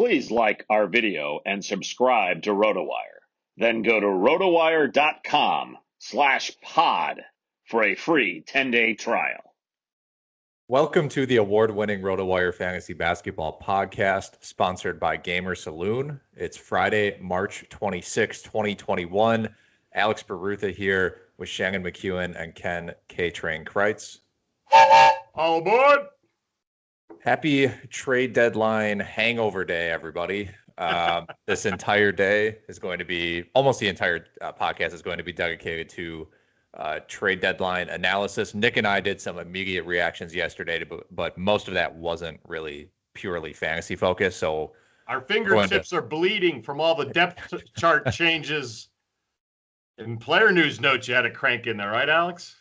please like our video and subscribe to RotoWire. Then go to rotowire.com/pod for a free 10-day trial. Welcome to the award-winning RotoWire Fantasy Basketball Podcast, sponsored by Gamer Saloon. It's Friday, March 26, 2021. Alex Barutha here with Shannon McKeown and Ken K-Train Kreitz. All aboard! Happy trade deadline hangover day, everybody. This entire day is going to be, almost the entire podcast is going to be dedicated to trade deadline analysis. Nick and I did some immediate reactions yesterday, but most of that wasn't really purely fantasy focused. So our fingertips are bleeding from all the depth chart changes and player news notes you had to crank in there, right, Alex?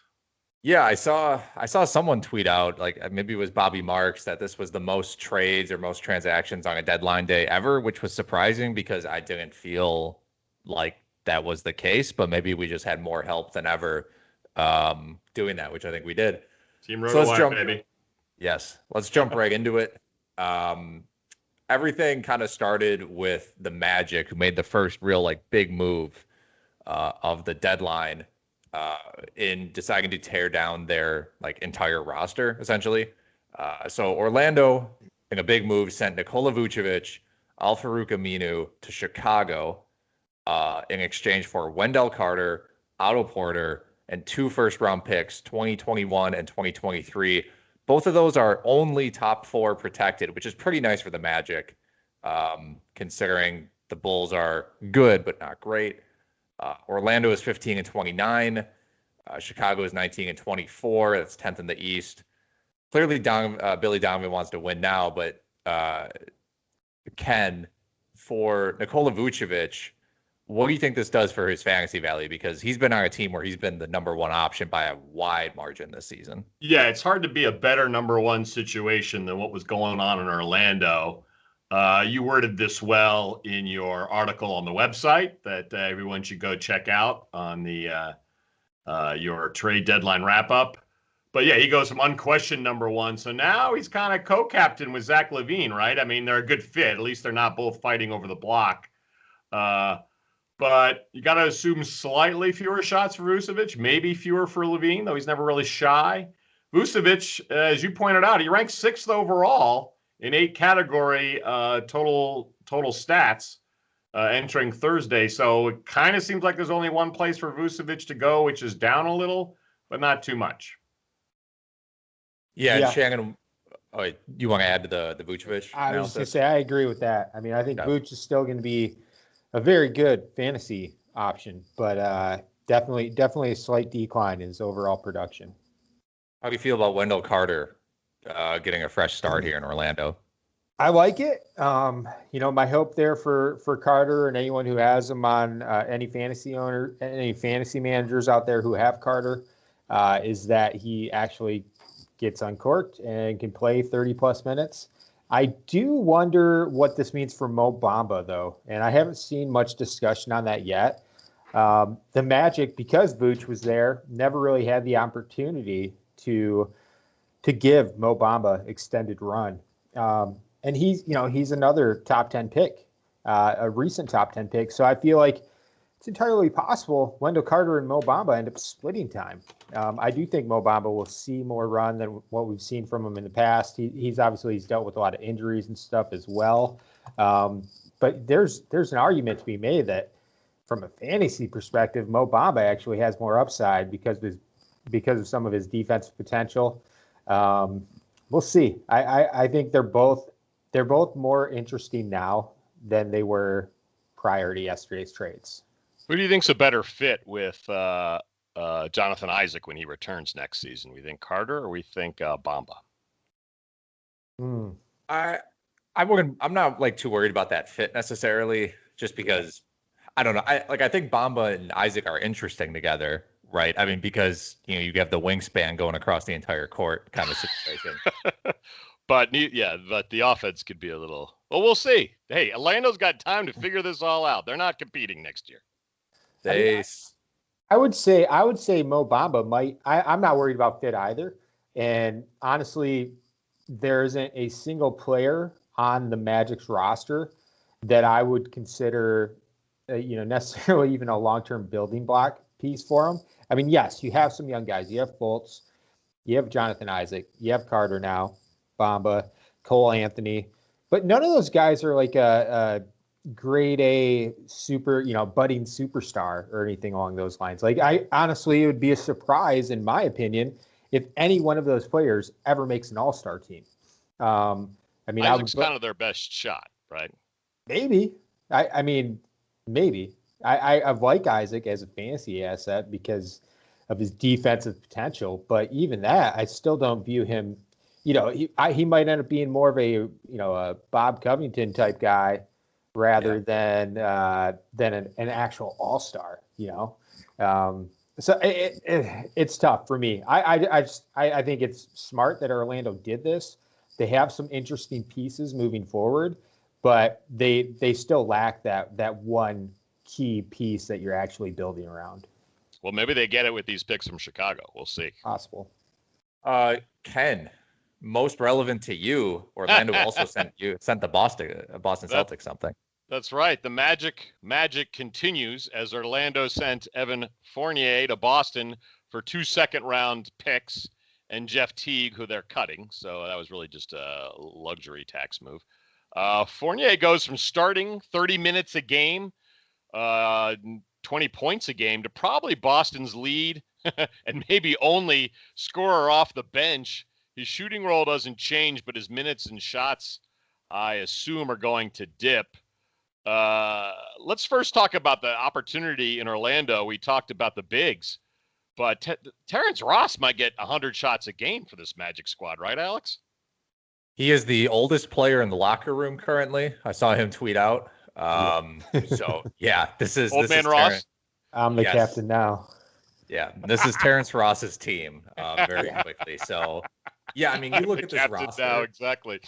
Yeah, I saw someone tweet out, like maybe it was Bobby Marks, that this was the most trades or most transactions on a deadline day ever, which was surprising because I didn't feel like that was the case, but maybe we just had more help than ever doing that, which I think we did. Team RotoWire, baby. Yes, let's jump right into it. Everything kind of started with the Magic, who made the first real big move of the deadline in deciding to tear down their entire roster, essentially. So Orlando, in a big move, sent Nikola Vucevic, Al-Farouq Aminu to Chicago in exchange for Wendell Carter, Otto Porter, and 2 first-round picks, 2021 and 2023. Both of those are only top 4 protected, which is pretty nice for the Magic, considering the Bulls are good but not great. Orlando is 15 and 29. Chicago is 19 and 24. That's 10th in the East. Clearly, Billy Donovan wants to win now, but Ken, for Nikola Vucevic, what do you think this does for his fantasy value? Because he's been on a team where he's been the number 1 option by a wide margin this season. Yeah, it's hard to be a better number 1 situation than what was going on in Orlando. You worded this well in your article on the website that everyone should go check out on the your trade deadline wrap-up. But yeah, he goes from unquestioned number 1. So now he's kind of co-captain with Zach LaVine, right? I mean, they're a good fit. At least they're not both fighting over the block. But you got to assume slightly fewer shots for Vucevic, maybe fewer for LaVine, though he's never really shy. Vucevic, as you pointed out, he ranks 6th overall in 8 category total stats entering Thursday. So it kind of seems like there's only one place for Vucevic to go, which is down a little, but not too much. Yeah. Shannon, you want to add to the Vucevic? I was just going to say, I agree with that. I mean, I think Vuce is still going to be a very good fantasy option, but definitely a slight decline in his overall production. How do you feel about Wendell Carter getting a fresh start here in Orlando? I like it. My hope there for Carter and anyone who has him on any fantasy managers out there who have Carter is that he actually gets uncorked and can play 30+ minutes. I do wonder what this means for Mo Bamba, though, and I haven't seen much discussion on that yet. The Magic, because Vooch was there, never really had the opportunity to give Mo Bamba extended run. And he's another top 10 pick, a recent top 10 pick. So I feel like it's entirely possible Wendell Carter and Mo Bamba end up splitting time. I do think Mo Bamba will see more run than what we've seen from him in the past. He's dealt with a lot of injuries and stuff as well. But there's an argument to be made that from a fantasy perspective, Mo Bamba actually has more upside because of some of his defensive potential. We'll see. I think they're both more interesting now than they were prior to yesterday's trades. Who do you think's a better fit with Jonathan Isaac when he returns next season? We think Carter or we think Bamba? I'm not too worried about that fit necessarily, just because I don't know. I think Bamba and Isaac are interesting together, right? I mean, because you have the wingspan going across the entire court kind of situation. But the offense could be a little. Well, we'll see. Hey, Orlando's got time to figure this all out. They're not competing next year. I would say Mo Bamba might. I'm not worried about fit either. And honestly, there isn't a single player on the Magic's roster that I would consider, necessarily even a long-term building block piece for him. I mean, yes, you have some young guys. You have Fultz, you have Jonathan Isaac, you have Carter now, Bamba, Cole Anthony, but none of those guys are like a grade A super, budding superstar or anything along those lines. Like, I honestly, it would be a surprise, in my opinion, if any one of those players ever makes an all-star team. I mean, Isaac's kind of their best shot, right? Maybe. I mean, maybe. I like Isaac as a fantasy asset because of his defensive potential, but even that, I still don't view him. He might end up being more of a Bob Covington type guy rather than an actual all-star. So it's tough for me. I think it's smart that Orlando did this. They have some interesting pieces moving forward, but they still lack that one key piece that you're actually building around. Well, maybe they get it with these picks from Chicago. We'll see. Possible. Ken, most relevant to you, Orlando also sent the Boston Celtics something. That's right. The magic continues as Orlando sent Evan Fournier to Boston for 2 second-round picks and Jeff Teague, who they're cutting. So that was really just a luxury tax move. Fournier goes from starting 30 minutes a game, 20 points a game, to probably Boston's lead and maybe only scorer off the bench. His shooting role doesn't change, but his minutes and shots, I assume, are going to dip. Let's first talk about the opportunity in Orlando. We talked about the bigs, but Terence Ross might get 100 shots a game for this Magic squad, right, Alex? He is the oldest player in the locker room currently. I saw him tweet out. So yeah, this is Ross. I'm the captain now. Yeah, this is Terence Ross's team very quickly. So yeah, I mean, you look at this roster now, exactly.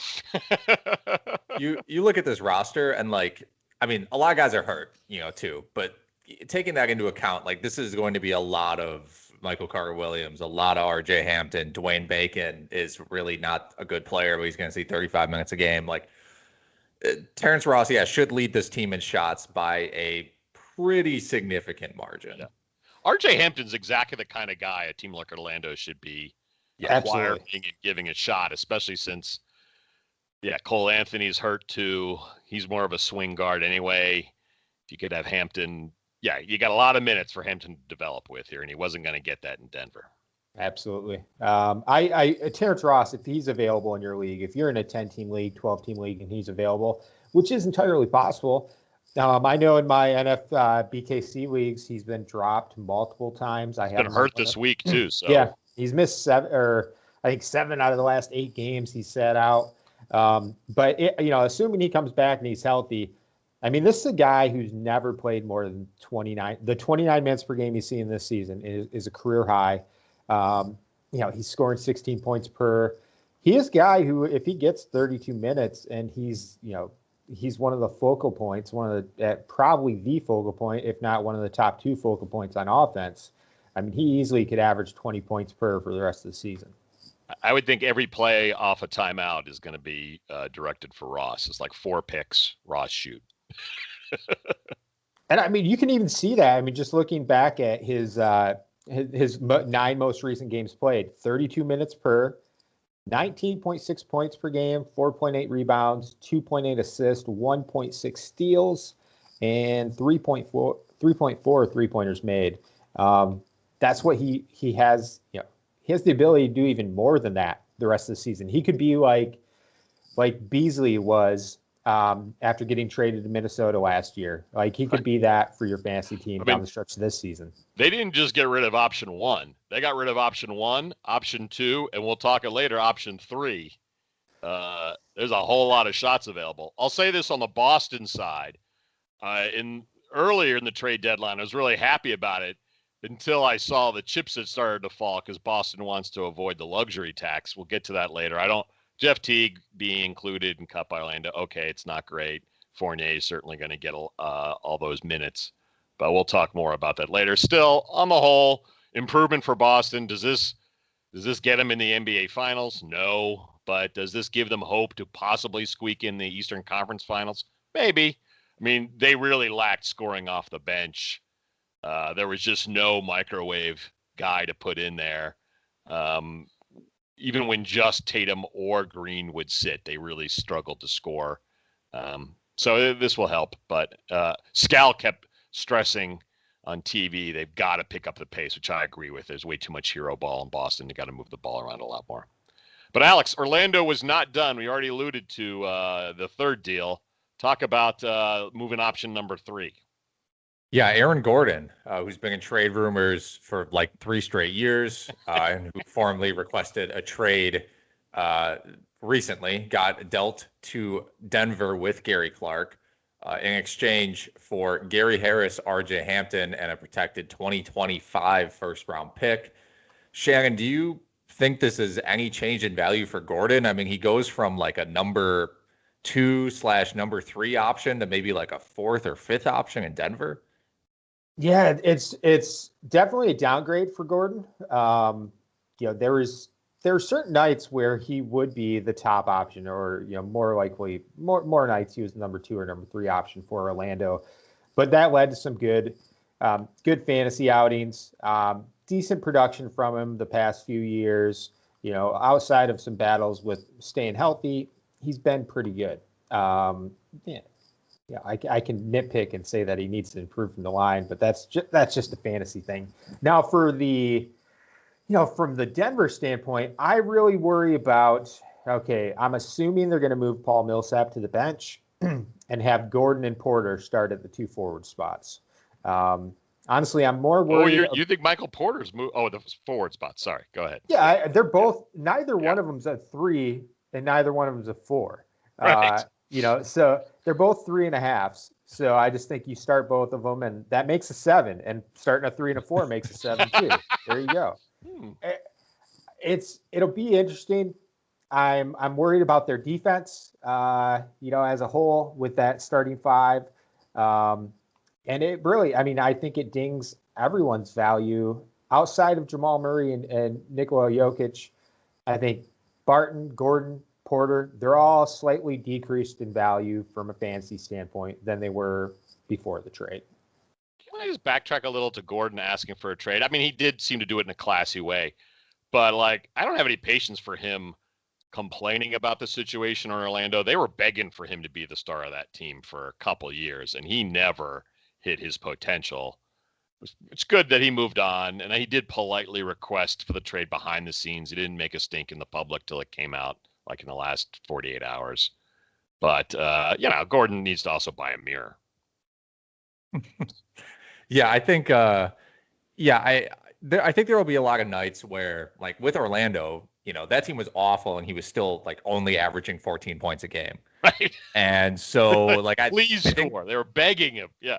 you look at this roster and I mean, a lot of guys are hurt, too. But taking that into account, this is going to be a lot of Michael Carter-Williams, a lot of R.J. Hampton. Dwayne Bacon is really not a good player, but he's going to see 35 minutes a game. Terence Ross, should lead this team in shots by a pretty significant margin. Yeah. R.J. Hampton's exactly the kind of guy a team like Orlando should be acquiring and giving a shot, especially since Cole Anthony's hurt too. He's more of a swing guard anyway. If you could have Hampton, you got a lot of minutes for Hampton to develop with here, and he wasn't going to get that in Denver. Absolutely. Terence Ross, if he's available in your league, if you're in a 10-team league, 12-team league, and he's available, which is entirely possible. I know in my BKC leagues, he's been dropped multiple times. He's been hurt this week too. So yeah, he's missed 7 out of the last 8 games he sat out. But assuming he comes back and he's healthy, I mean, this is a guy who's never played more than 29. The 29 minutes per game he's seen this season is a career high. He's scoring 16 points per. He is a guy who, if he gets 32 minutes and he's one of the focal points, probably the focal point, if not one of the top 2 focal points on offense. I mean, he easily could average 20 points per for the rest of the season. I would think every play off a timeout is going to be directed for Ross. It's 4 picks, Ross shoot. And I mean, you can even see that. I mean, just looking back at his 9 most recent games played, 32 minutes per, 19.6 points per game, 4.8 rebounds, 2.8 assists, 1.6 steals, and 3.4 three-pointers made. That's what he has. He has the ability to do even more than that the rest of the season. He could be like Beasley was after getting traded to Minnesota last year. He could be that for your fantasy team down the stretch of this season. They didn't just get rid of option 1. They got rid of option 1, option 2, and we'll talk it later, option 3. There's a whole lot of shots available. I'll say this on the Boston side. Earlier in the trade deadline, I was really happy about it until I saw the chips that started to fall because Boston wants to avoid the luxury tax. We'll get to that later. Jeff Teague being included and cut by Orlando. Okay, it's not great. Fournier is certainly going to get all those minutes, but we'll talk more about that later. Still, on the whole, improvement for Boston. Does this get them in the NBA Finals? No, but does this give them hope to possibly squeak in the Eastern Conference Finals? Maybe. I mean, they really lacked scoring off the bench. There was just no microwave guy to put in there. Even when just Tatum or Green would sit, they really struggled to score. So this will help. But Scal kept stressing on TV, they've got to pick up the pace, which I agree with. There's way too much hero ball in Boston. They got to move the ball around a lot more. But Alex, Orlando was not done. We already alluded to the third deal. Talk about moving option number 3. Yeah, Aaron Gordon, who's been in trade rumors for like 3 straight years, and who formally requested a trade recently, got dealt to Denver with Gary Clark in exchange for Gary Harris, RJ Hampton, and a protected 2025 first-round pick. Shannon, do you think this is any change in value for Gordon? I mean, he goes from like a number 2/number 3 option to maybe like a 4th or 5th option in Denver. Yeah, it's definitely a downgrade for Gordon. There are certain nights where he would be the top option, or more likely more nights he was the number 2 or number 3 option for Orlando. But that led to some good fantasy outings, decent production from him the past few years. Outside of some battles with staying healthy, he's been pretty good. I can nitpick and say that he needs to improve from the line, but that's just a fantasy thing. Now, for the from the Denver standpoint, I really worry about. Okay, I'm assuming they're going to move Paul Millsap to the bench and have Gordon and Porter start at the 2 forward spots. Honestly, I'm more worried. You think Michael Porter's move? Oh, the forward spot. Sorry, go ahead. Yeah, they're both. Neither one of them's a 3, and neither one of them's a 4. Right. So they're both 3.5s. So I just think you start both of them, and that makes a 7. And starting a 3 and a 4 makes a 7 too. There you go. It'll be interesting. I'm worried about their defense. As a whole with that starting 5. And it really, I think it dings everyone's value outside of Jamal Murray and Nikola Jokic. I think Barton, Gordon, Porter, they're all slightly decreased in value from a fantasy standpoint than they were before the trade. Can I just backtrack a little to Gordon asking for a trade? I mean, he did seem to do it in a classy way, but I don't have any patience for him complaining about the situation in Orlando. They were begging for him to be the star of that team for a couple years, and he never hit his potential. It's good that he moved on, and he did politely request for the trade behind the scenes. He didn't make a stink in the public till it came out in the last 48 hours. But, Gordon needs to also buy a mirror. Yeah, I think, I think there will be a lot of nights where, with Orlando, that team was awful, and he was still, only averaging 14 points a game. Right. And so, please score. They were begging him. Yeah.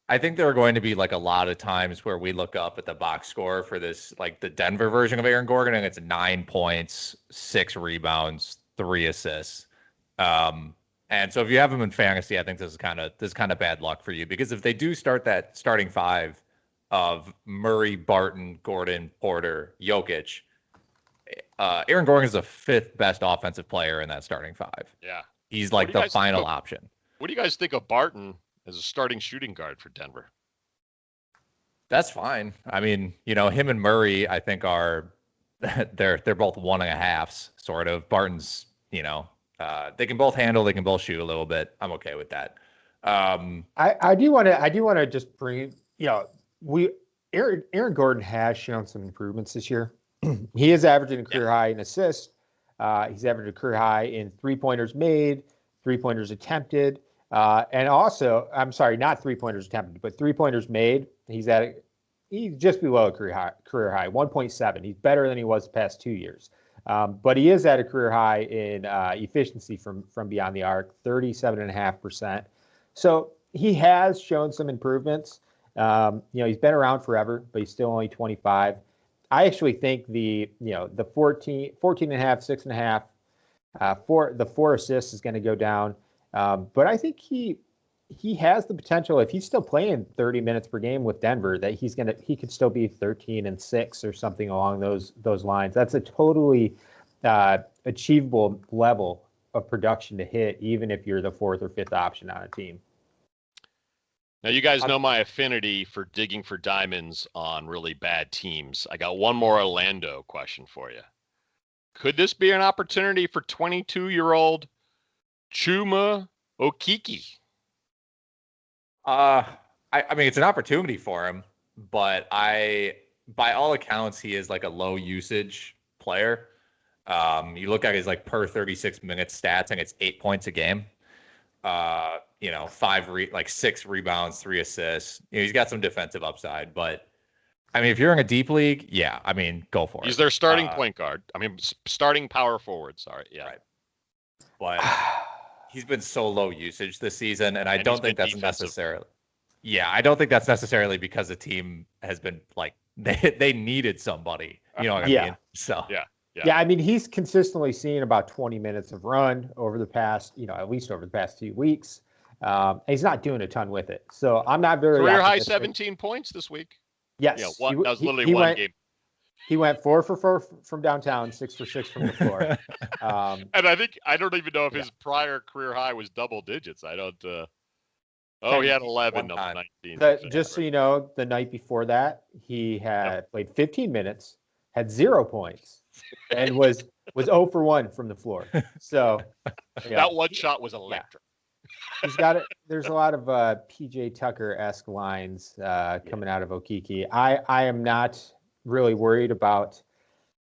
I think there are going to be a lot of times where we look up at the box score for this, the Denver version of Aaron Gordon, and it's 9 points, 6 rebounds, 3 assists. And so if you have him in fantasy, I think this is kind of bad luck for you, because if they do start that starting 5 of Murray, Barton, Gordon, Porter, Jokic, Aaron Gordon is the 5th best offensive player in that starting 5. Yeah. He's the final option. What do you guys think of Barton as a starting shooting guard for Denver? That's fine. I mean, him and Murray, I think are they're both 1.5s sort of. Barton's, they can both handle, they can both shoot a little bit. I'm okay with that. I do want to just bring, Aaron Gordon has shown some improvements this year. He is averaging a career high in assists. He's averaging a career high in 3-pointers made, 3-pointers attempted. And also, I'm sorry, not 3-pointers attempted, but 3-pointers made. He's just below a career high, 1.7. He's better than he was the past 2 years. But he is at a career high in efficiency from beyond the arc, 37.5%. So he has shown some improvements. He's been around forever, but he's still only 25. I actually think the 14.5, 6.5, the 4 assists is going to go down. But I think he has the potential, if he's still playing 30 minutes per game with Denver, that he could still be 13-6 or something along those lines. That's a totally achievable level of production to hit, even if you're the fourth or fifth option on a team. Now, you guys know my affinity for digging for diamonds on really bad teams. I got one more Orlando question for you. Could this be an opportunity for 22-year-old Chuma Okeke? I mean, it's an opportunity for him, but by all accounts, he is like a low usage player. You look at his like per 36 minutes stats, and it's 8 points a game. 6 rebounds, 3 assists. He's got some defensive upside, but I mean, if you're in a deep league, yeah, I mean, go for it. He's their starting point guard. I mean, starting power forward. Sorry, yeah. Right. But he's been so low usage this season, and I don't think that's necessarily. Yeah, I don't think that's necessarily because the team has been like they needed somebody. You know what I mean? So yeah. Yeah, I mean, he's consistently seen about 20 minutes of run over the past, at least over the past 2 weeks. He's not doing a ton with it. So I'm not very career high 17 points this week. Yes. Yeah, that was literally one game. He went 4 for 4 from downtown, 6 for 6 from the floor. And I don't even know if his prior career high was double digits. I don't. He had 11 of 19. Just so you know, the night before that, he had played 15 minutes, had 0 points. And was 0 for 1 from the floor. So that one shot was electric. Yeah. He's got it. There's a lot of PJ Tucker-esque lines coming out of Okeke. I am not really worried about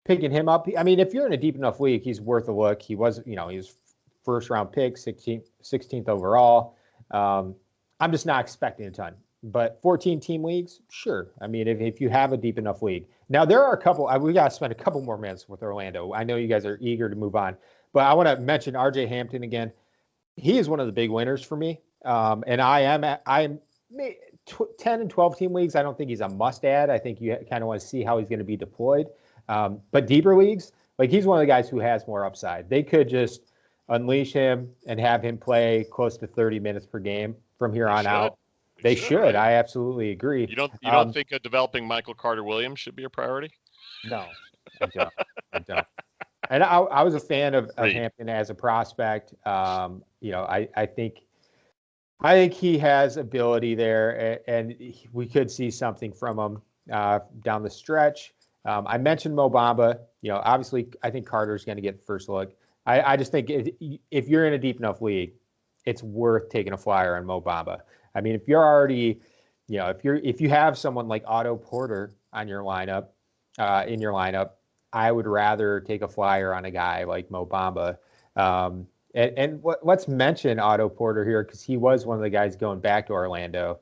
picking him up. I mean, if you're in a deep enough league, he's worth a look. He was, he was first round pick, 16th overall. I'm just not expecting a ton. But 14 team leagues, sure. I mean, if you have a deep enough league. Now, there are a couple, we got to spend a couple more minutes with Orlando. I know you guys are eager to move on, but I want to mention RJ Hampton again. He is one of the big winners for me. And I am 10 and 12 team leagues. I don't think he's a must add. I think you kind of want to see how he's going to be deployed. But deeper leagues, like he's one of the guys who has more upside. They could just unleash him and have him play close to 30 minutes per game from here on out. They should. I absolutely agree. You don't think developing Michael Carter Williams should be a priority? No, I don't. And I was a fan of Hampton as a prospect. I think he has ability there, and we could see something from him down the stretch. I mentioned Mo Bamba. Obviously, I think Carter's going to get the first look. I just think if you're in a deep enough league, it's worth taking a flyer on Mo Bamba. I mean, if you're already, if you have someone like Otto Porter on your lineup, I would rather take a flyer on a guy like Mo Bamba. Let's mention Otto Porter here because he was one of the guys going back to Orlando.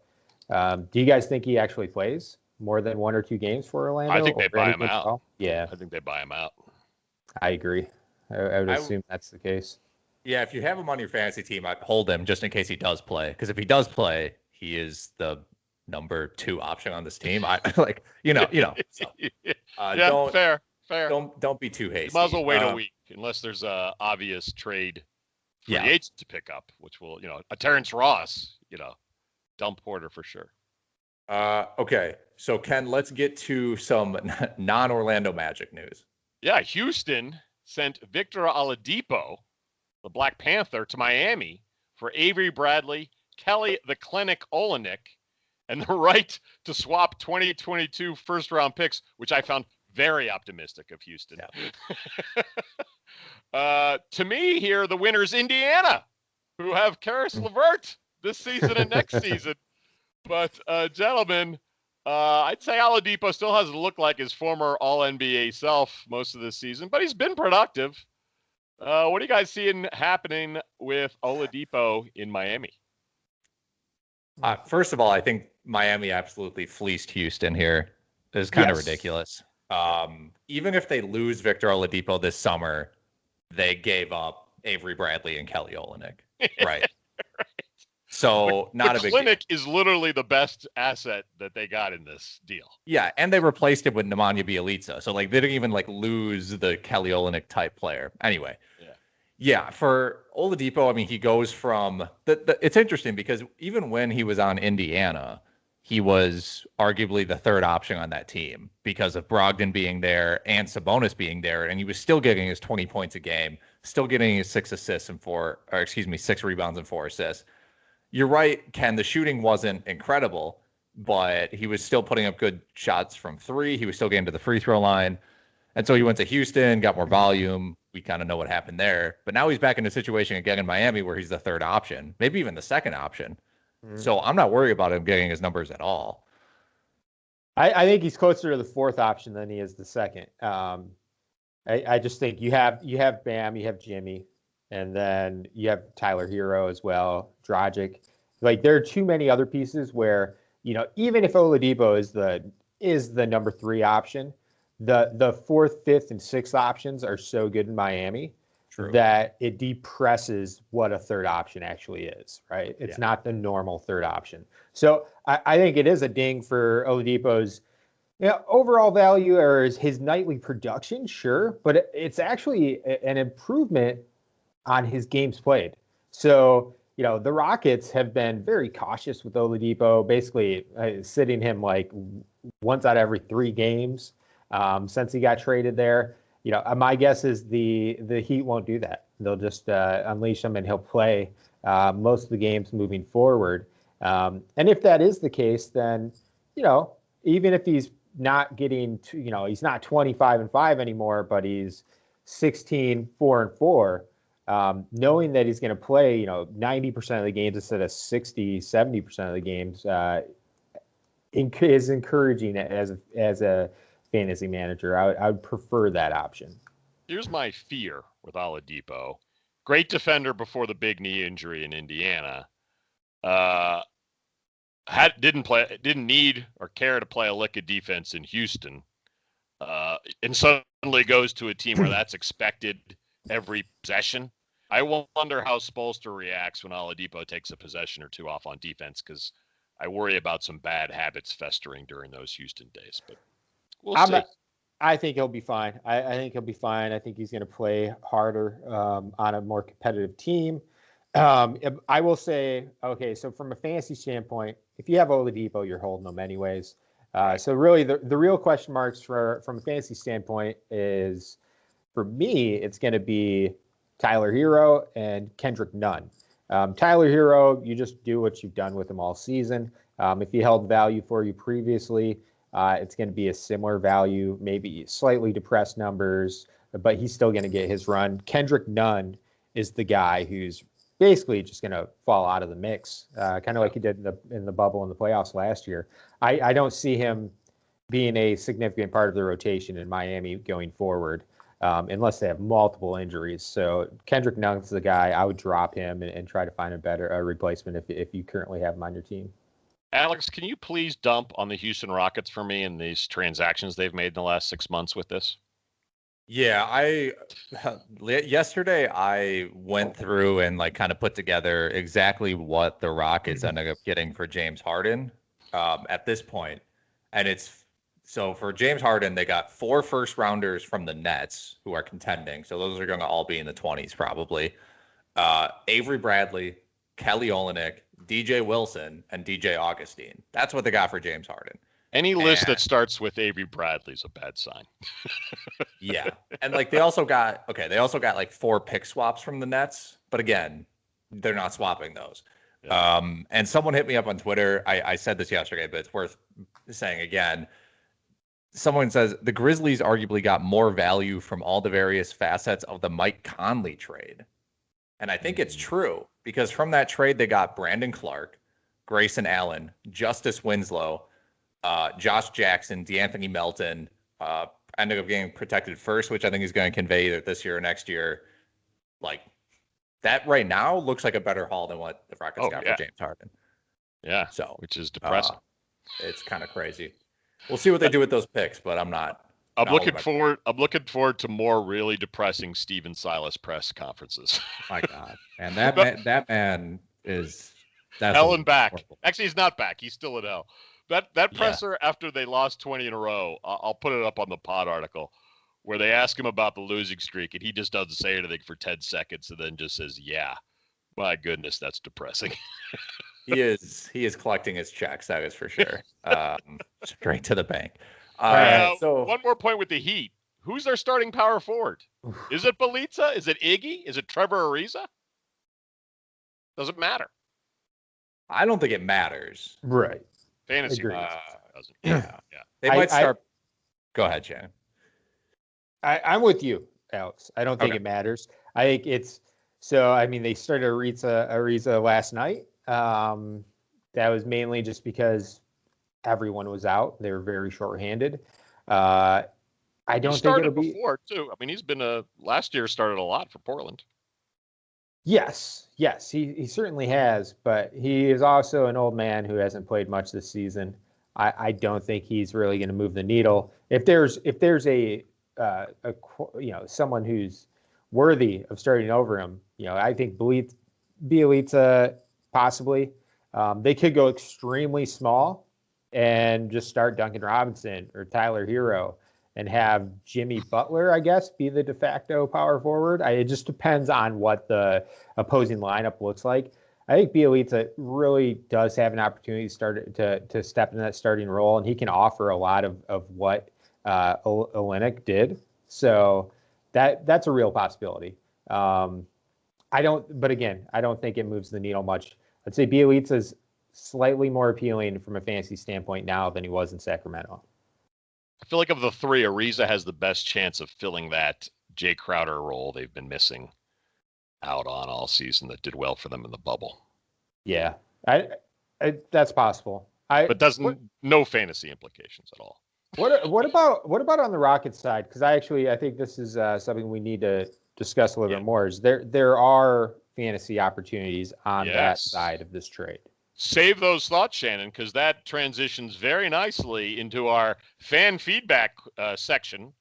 Do you guys think he actually plays more than 1 or 2 games for Orlando? I think they buy him out. Yeah, I think they buy him out. I agree. I would assume that's the case. Yeah, if you have him on your fantasy team, I'd hold him just in case he does play. Because if he does play, he is the number 2 option on this team. I like, So, fair. Don't be too hasty. You might as well wait a week unless there's a obvious trade for the agent to pick up, which will, a Terence Ross, dump Porter for sure. Okay, so Ken, let's get to some non-Orlando Magic news. Yeah, Houston sent Victor Oladipo, the Black Panther, to Miami for Avery Bradley, Kelly the Clinic Olynyk, and the right to swap 2022 first-round picks, which I found very optimistic of Houston. Yeah. To me here, the winner's Indiana, who have Karis LeVert this season and next season. But, gentlemen, I'd say Oladipo still hasn't looked like his former All-NBA self most of this season, but he's been productive. What are you guys seeing happening with Oladipo in Miami? First of all, I think Miami absolutely fleeced Houston here. It's kind of ridiculous. Even if they lose Victor Olidipo this summer, they gave up Avery Bradley and Kelly Olynyk. Right. So not a big deal. Clinic is literally the best asset that they got in this deal. Yeah, and they replaced it with Nemanja Bjelica. So they didn't even lose the Kelly Olynyk type player. Anyway. Yeah, for Oladipo, I mean, he goes from it's interesting because even when he was on Indiana, he was arguably the 3rd option on that team because of Brogdon being there and Sabonis being there, and he was still getting his 20 points a game, still getting 6 assists and 6 rebounds and 4 assists. You're right, Ken. The shooting wasn't incredible, but he was still putting up good shots from 3. He was still getting to the free throw line. And so he went to Houston, got more volume. We kind of know what happened there. But now he's back in a situation again in Miami where he's the 3rd option, maybe even the 2nd option. So I'm not worried about him getting his numbers at all. I think he's closer to the 4th option than he is the 2nd. I just think you have Bam, you have Jimmy, and then you have Tyler Hero as well, Dragic. Like, there are too many other pieces where, even if Oladipo is the number 3 option, the 4th, 5th, and 6th options are so good in Miami that it depresses what a 3rd option actually is, right? It's not the normal 3rd option. So I think it is a ding for Oladipo's overall value or his nightly production, sure, but it's actually an improvement on his games played. So, the Rockets have been very cautious with Oladipo, basically sitting him like once out of every 3 games since he got traded there. My guess is the Heat won't do that. They'll just unleash him and he'll play most of the games moving forward. And if that is the case, then, even if he's not getting to, he's not 25-5 anymore, but he's 16, 4-4, knowing that he's going to play, 90% of the games instead of 60, 70% of the games is encouraging as a fantasy manager. I would prefer that option. Here's my fear with Oladipo. Great defender before the big knee injury in Indiana. Didn't need or care to play a lick of defense in Houston. And suddenly goes to a team where that's expected every possession. I wonder how Spoelstra reacts when Oladipo takes a possession or 2 off on defense, because I worry about some bad habits festering during those Houston days. But we'll see. I think he'll be fine. I think he'll be fine. I think he's going to play harder on a more competitive team. I will say, okay, so from a fantasy standpoint, if you have Oladipo, you're holding them anyways. So really, the real question marks from a fantasy standpoint is, for me, it's going to be Tyler Hero and Kendrick Nunn. Tyler Hero, you just do what you've done with him all season. If he held value for you previously, it's going to be a similar value, maybe slightly depressed numbers, but he's still going to get his run. Kendrick Nunn is the guy who's basically just going to fall out of the mix, kind of like he did in the bubble in the playoffs last year. I don't see him being a significant part of the rotation in Miami going forward, unless they have multiple injuries. So Kendrick Nunn's the guy. I would drop him and try to find a better replacement if you currently have him on your team. Alex, can you please dump on the Houston Rockets for me and these transactions they've made in the last 6 months with this? Yeah, yesterday I went through and kind of put together exactly what the Rockets ended up getting for James Harden at this point. And so for James Harden, they got 4 first-rounders from the Nets who are contending. So those are going to all be in the 20s probably. Avery Bradley, Kelly Olynyk, DJ Wilson, and DJ Augustine. That's what they got for James Harden. Any list that starts with Avery Bradley is a bad sign. Yeah. And they also got 4 pick swaps from the Nets, but again, they're not swapping those. Yeah. And someone hit me up on Twitter. I said this yesterday, but it's worth saying again. Someone says the Grizzlies arguably got more value from all the various facets of the Mike Conley trade. And I think it's true, because from that trade, they got Brandon Clark, Grayson Allen, Justice Winslow, Josh Jackson, DeAnthony Melton, ended up getting protected first, which I think is going to convey either this year or next year. That right now looks like a better haul than what the Rockets got for James Harden. Yeah, so which is depressing. It's kind of crazy. We'll see what they do with those picks, but I'm not. I'm looking forward to more really depressing Steven Silas press conferences. My God, and that man is hell and back. Horrible. Actually, he's not back. He's still at hell. That presser after they lost 20 in a row. I'll put it up on the pod article where they ask him about the losing streak, and he just doesn't say anything for 10 seconds, and then just says, "Yeah, my goodness, that's depressing." He is collecting his checks. That is for sure. Straight to the bank. So one more point with the Heat, who's their starting power forward? Is it Bjelica? Is it Iggy? Is it Trevor Ariza? Doesn't matter. I don't think it matters. Right. Fantasy Agreed. doesn't. Yeah. They might start. Go ahead, Shannon. I'm with you, Alex. I don't think it matters. I think it's so. I mean, they started Ariza last night. That was mainly just because everyone was out. They were very shorthanded. I don't think it'll be before too. I mean, he's been last year started a lot for Portland. Yes, he certainly has, but he is also an old man who hasn't played much this season. I don't think he's really going to move the needle. If there's a someone who's worthy of starting over him, I think Bjelica possibly. They could go extremely small and just start Duncan Robinson or Tyler Hero and have Jimmy Butler, I guess, be the de facto power forward. It just depends on what the opposing lineup looks like. I think Bjelica really does have an opportunity to step in that starting role, and he can offer a lot of what Olynyk did. So that's a real possibility. I don't think it moves the needle much. I'd say Bjelica is slightly more appealing from a fantasy standpoint now than he was in Sacramento. I feel like of the three, Ariza has the best chance of filling that Jay Crowder role they've been missing out on all season that did well for them in the bubble. Yeah, that's possible. But no fantasy implications at all. What about on the Rockets side? Because I think this is something we need to discuss a little bit more. Is there are fantasy opportunities on that side of this trade? Save those thoughts, Shannon, because that transitions very nicely into our fan feedback section.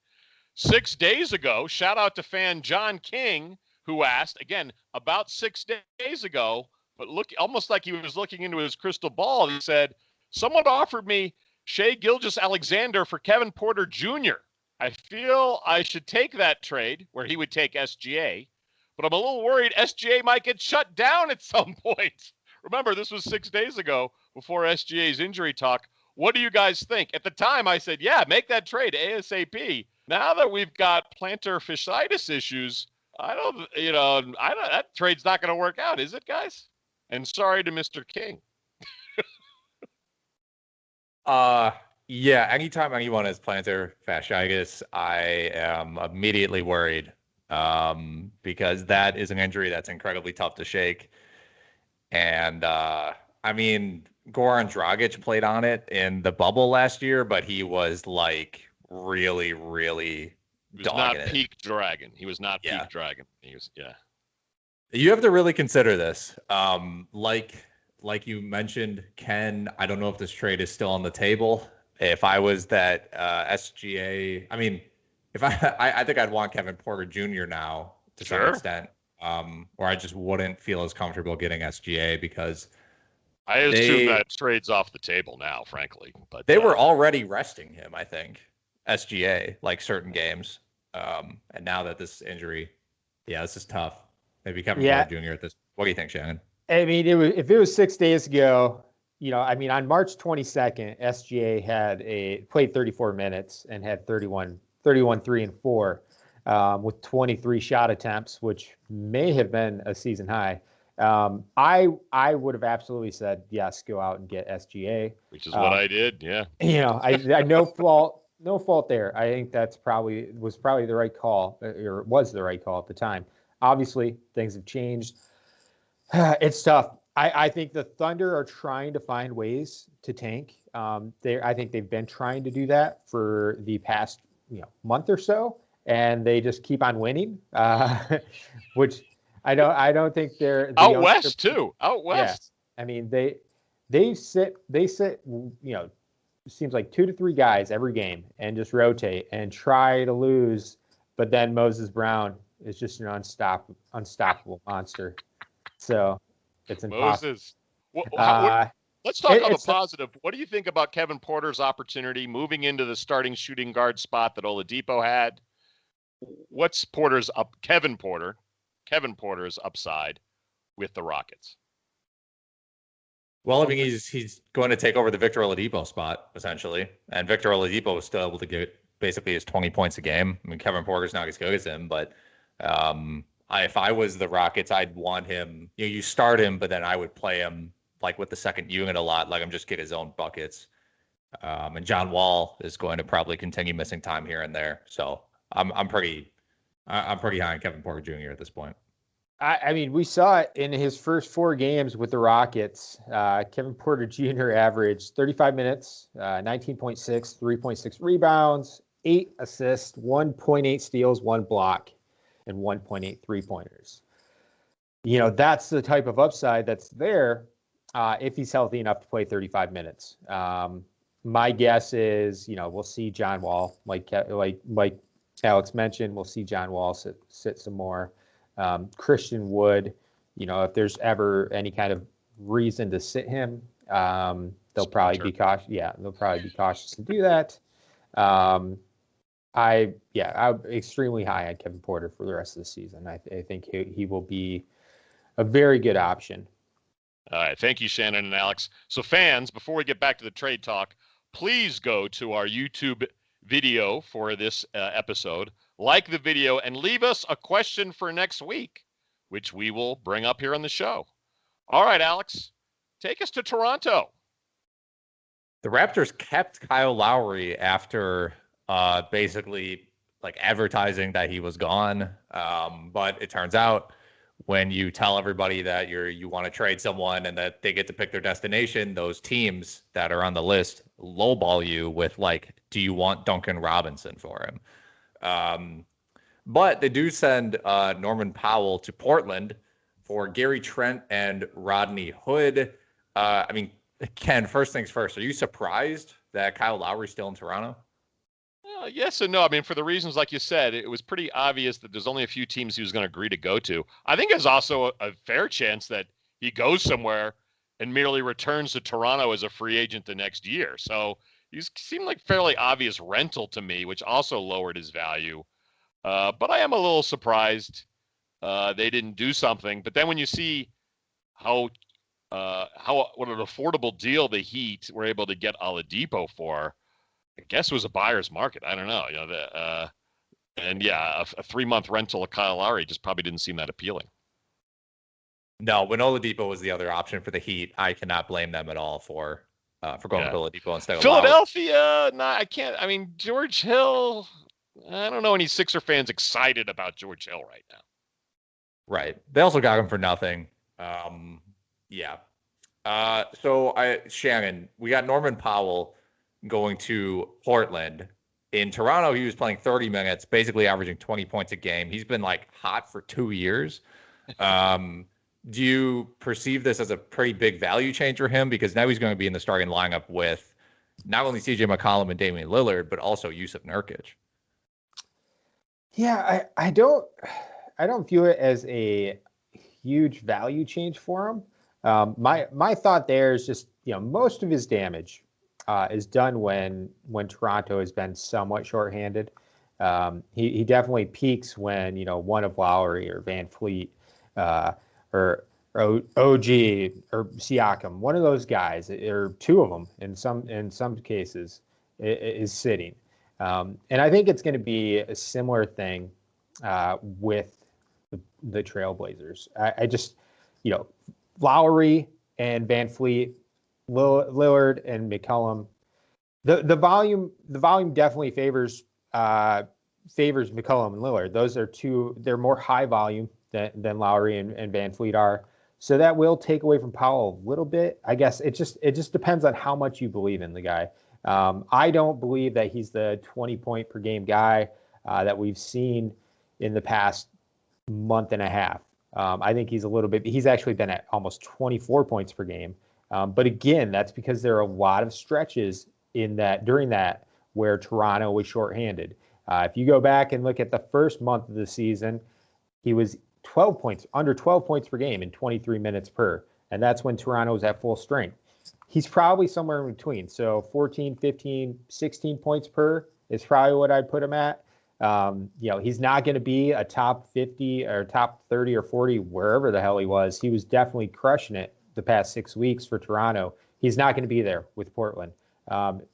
6 days ago, shout out to fan John King, who asked, again, about 6 days ago, but look almost like he was looking into his crystal ball. He said, someone offered me Shai Gilgeous-Alexander for Kevin Porter Jr. I feel I should take that trade where he would take SGA, but I'm a little worried SGA might get shut down at some point. Remember, this was 6 days ago before SGA's injury talk. What do you guys think? At the time, I said, yeah, make that trade ASAP. Now that we've got plantar fasciitis issues, that trade's not going to work out, is it, guys? And sorry to Mr. King. Yeah, anytime anyone has plantar fasciitis, I am immediately worried because that is an injury that's incredibly tough to shake. And Goran Dragic played on it in the bubble last year, but he was like really, really dogging it. Peak Dragon. He was not peak Dragon. He was, You have to really consider this. Like you mentioned, Ken, I don't know if this trade is still on the table. If I was that SGA, I think I'd want Kevin Porter Jr. now to some extent. Or I just wouldn't feel as comfortable getting SGA because I assume that trade's off the table now, frankly. But they were already resting him, I think, SGA, like certain games. And now that this injury, this is tough. Maybe Kevin Porter Jr. at this. What do you think, Shannon? If it was 6 days ago, on March 22nd, SGA played 34 minutes and had 31, 3, and 4. With 23 shot attempts, which may have been a season high. I would have absolutely said, yes, go out and get SGA. Which is what I did, yeah. I no fault there. I think was probably the right call, or was the right call at the time. Obviously, things have changed. It's tough. I think the Thunder are trying to find ways to tank. I think they've been trying to do that for the past month or so. And they just keep on winning, which I don't think they're out west too. Out west. Yeah. They sit. Seems like 2 to 3 guys every game and just rotate and try to lose. But then Moses Brown is just an unstoppable monster. So it's impossible. Moses. Let's talk on the positive. What do you think about Kevin Porter's opportunity moving into the starting shooting guard spot that Oladipo had? What's Kevin Porter's upside with the Rockets? Well, he's going to take over the Victor Oladipo spot essentially, and Victor Oladipo was still able to get basically his 20 points a game. I mean, Kevin Porter's not as good as him, but if I was the Rockets, I'd want him. You start him, but then I would play him like with the second unit a lot, like him just get his own buckets. And John Wall is going to probably continue missing time here and there. So I'm pretty high on Kevin Porter Jr. at this point. I mean, we saw it in his first 4 games with the Rockets. Kevin Porter Jr. averaged 35 minutes, 19.6, 3.6 rebounds, 8 assists, 1.8 steals, 1 block, and 1.8 3-pointers. That's the type of upside that's there if he's healthy enough to play 35 minutes. My guess is, we'll see John Wall, like Alex mentioned, we'll see John Wall sit some more. Christian Wood, if there's ever any kind of reason to sit him, they'll probably be cautious. Yeah, they'll probably be cautious to do that. I'm extremely high on Kevin Porter for the rest of the season. I think he will be a very good option. All right. Thank you, Shannon and Alex. So fans, before we get back to the trade talk, please go to our YouTube video for this episode, like the video, and leave us a question for next week, which we will bring up here on the show. All right, Alex, take us to Toronto. The Raptors kept Kyle Lowry after basically like advertising that he was gone. But it turns out when you tell everybody that you want to trade someone and that they get to pick their destination, those teams that are on the list lowball you with like, do you want Duncan Robinson for him? But they do send Norman Powell to Portland for Gary Trent and Rodney Hood. I mean, Ken, first things first, are you surprised that Kyle Lowry's still in Toronto? Yes and no. I mean, for the reasons like you said, it was pretty obvious that there's only a few teams he was going to agree to go to. I think there's also a fair chance that he goes somewhere and merely returns to Toronto as a free agent the next year. So he seemed like fairly obvious rental to me, which also lowered his value. But I am a little surprised they didn't do something. But then when you see what an affordable deal the Heat were able to get Oladipo for, I guess it was a buyer's market. I don't know. A 3-month rental of Kyle Lowry just probably didn't seem that appealing. No, when Oladipo was the other option for the Heat, I cannot blame them at all for going with Oladipo instead of Philadelphia. No, I can't. I mean, George Hill. I don't know any Sixer fans excited about George Hill right now. Right. They also got him for nothing. Shannon, we got Norman Powell going to Portland. In Toronto, he was playing 30 minutes, basically averaging 20 points a game. He's been like hot for 2 years. Do you perceive this as a pretty big value change for him? Because now he's going to be in the starting lineup with not only CJ McCollum and Damian Lillard, but also Jusuf Nurkic. Yeah, I don't view it as a huge value change for him. My thought there is just, most of his damage is done when Toronto has been somewhat shorthanded. He definitely peaks when, one of Lowry or Van Fleet or OG or Siakam, one of those guys, or two of them in some cases, is sitting. And I think it's going to be a similar thing with the Trailblazers. I just, Lowry and Van Fleet, Lillard and McCollum, the volume definitely favors McCollum and Lillard. Those are they're more high volume than Lowry and Van Fleet are. So that will take away from Powell a little bit. I guess it just depends on how much you believe in the guy. I don't believe that he's the 20-point per game guy that we've seen in the past month and a half. I think he's actually been at almost 24 points per game. But again, that's because there are a lot of stretches during that where Toronto was shorthanded. If you go back and look at the first month of the season, he was under 12 points per game in 23 minutes per. And that's when Toronto was at full strength. He's probably somewhere in between. So 14, 15, 16 points per is probably what I'd put him at. He's not going to be a top 50 or top 30 or 40, wherever the hell he was. He was definitely crushing it the past 6 weeks for Toronto. He's not going to be there with Portland.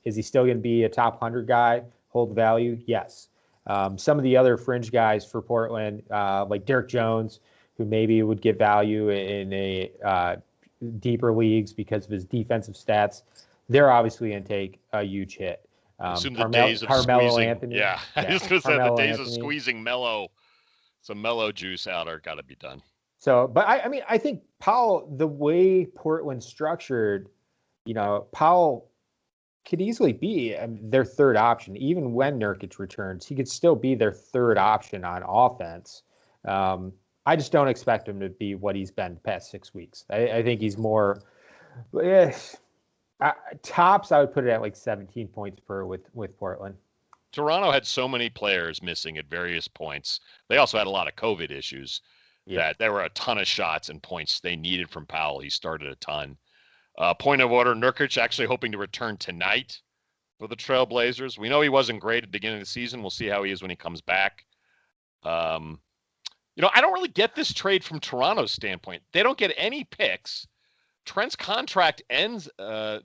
Is he still going to be a top 100 guy? hold value? Yes. Some of the other fringe guys for Portland, like Derek Jones, who maybe would get value in a deeper leagues because of his defensive stats, they're obviously going to take a huge hit. I assume the days of squeezing. Anthony, Yeah, I was going to say the Carmelo days Anthony. of squeezing some mellow juice out are got to be done. So, but I mean, I think Powell, the way Portland's structured, Powell could easily be their third option. Even when Nurkic returns, he could still be their third option on offense. I just don't expect him to be what he's been the past 6 weeks. I think he's more tops. I would put it at like 17 points per with Portland. Toronto had so many players missing at various points. They also had a lot of COVID issues. That there were a ton of shots and points they needed from Powell. He started a ton. Point of order, Nurkic actually hoping to return tonight for the Trailblazers. We know he wasn't great at the beginning of the season. We'll see how he is when he comes back. I don't really get this trade from Toronto's standpoint. They don't get any picks. Trent's contract ends